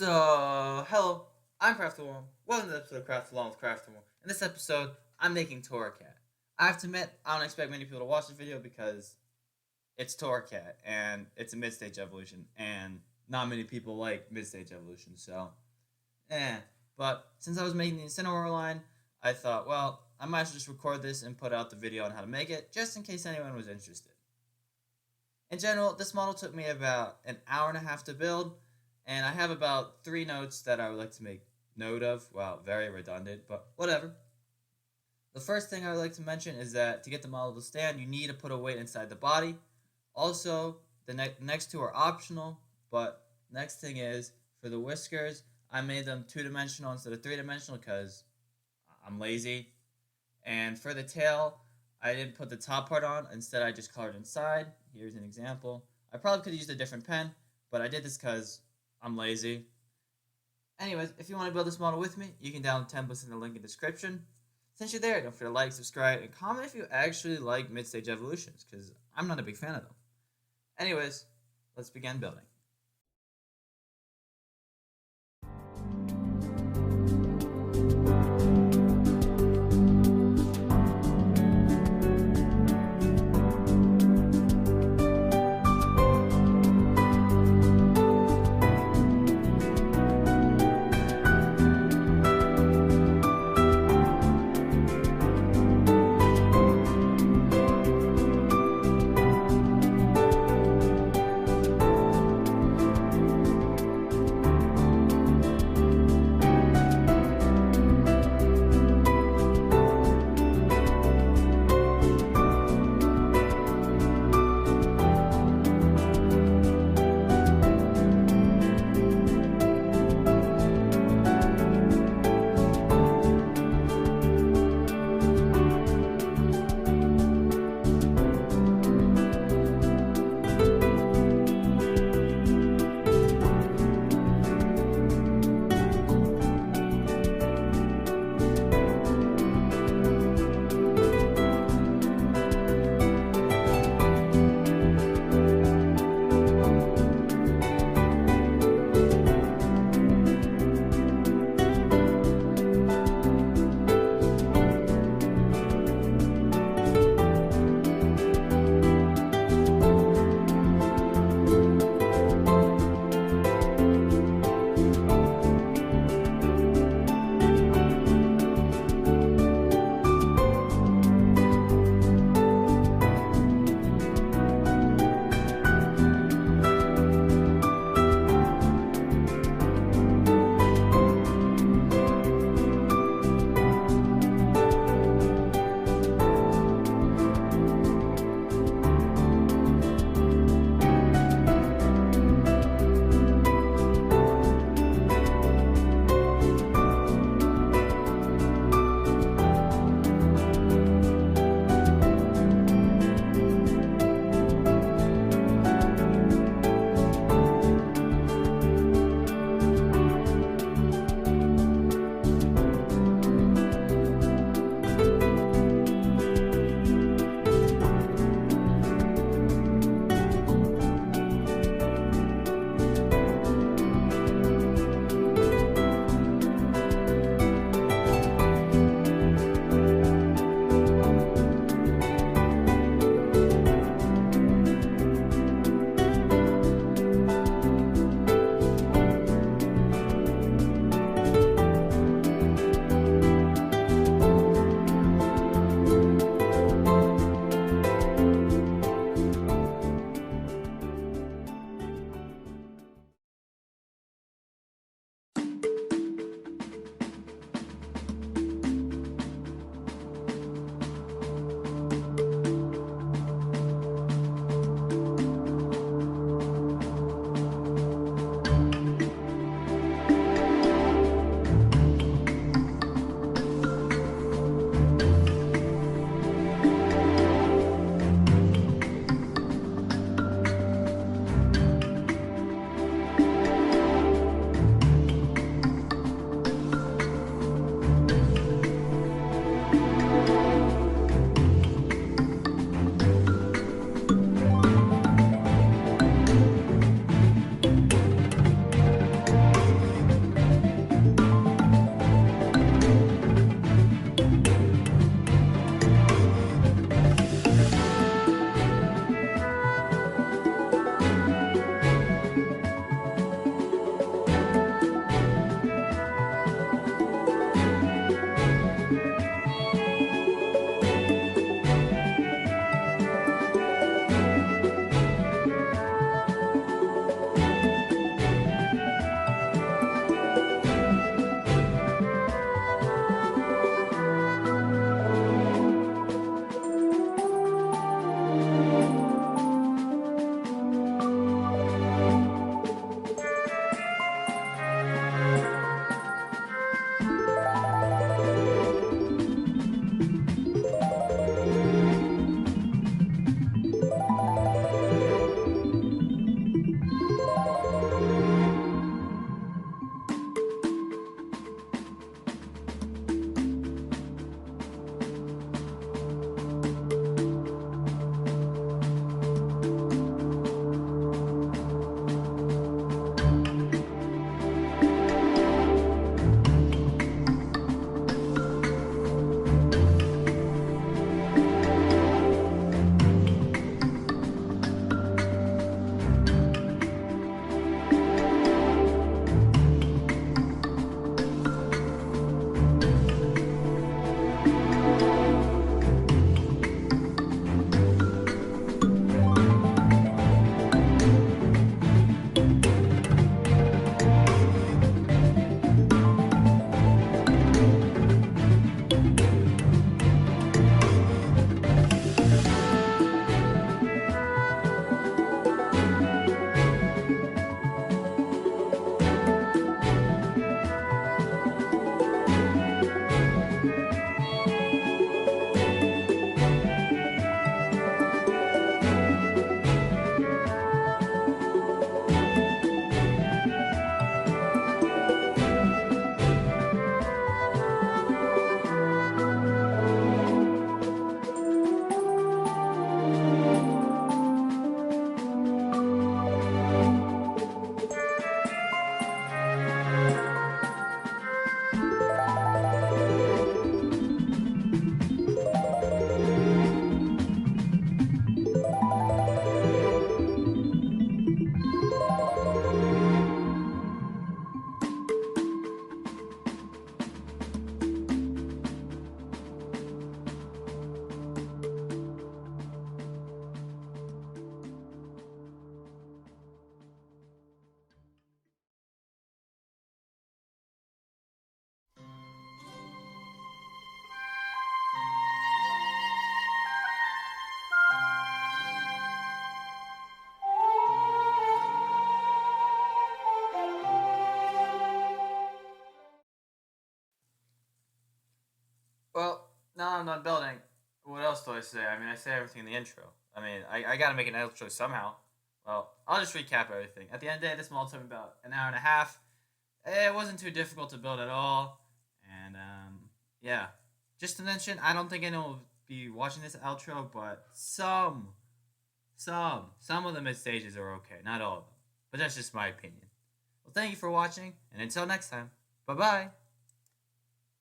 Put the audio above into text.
Hello, I'm Wong. Welcome to the episode of Craft Along with Wong. In this episode, I'm making Torracat. I have to admit, I don't expect many people to watch the video because it's Torracat, and it's a mid-stage evolution, and not many people like mid-stage evolution, so, But, since I was making the Incineroar line, I thought, well, I might as well just record this and put out the video on how to make it, just in case anyone was interested. In general, this model took me about an hour and a half to build, and I have about 3 notes that I would like to make note of. Wow, very redundant, but whatever. The first thing I would like to mention is that to get the model to stand, you need to put a weight inside the body. Also, the next 2 are optional, but next thing is, for the whiskers, I made them 2-dimensional instead of 3-dimensional because I'm lazy. And for the tail, I didn't put the top part on. Instead, I just colored inside. Here's an example. I probably could have used a different pen, but I did this because I'm lazy. Anyways, if you want to build this model with me, you can download templates in the link in the description. Since you're there, don't forget to like, subscribe, and comment if you actually like mid-stage evolutions, because I'm not a big fan of them. Anyways, let's begin building. done building, what else do I say? I mean, I say everything in the intro. I mean, I gotta make an outro somehow. Well, I'll just recap everything. At the end of the day, this model took me about an hour and a half. It wasn't too difficult to build at all. And, yeah. Just to mention, I don't think anyone will be watching this outro, but some of the mid stages are okay. Not all of them. But that's just my opinion. Well, thank you for watching, and until next time, bye-bye.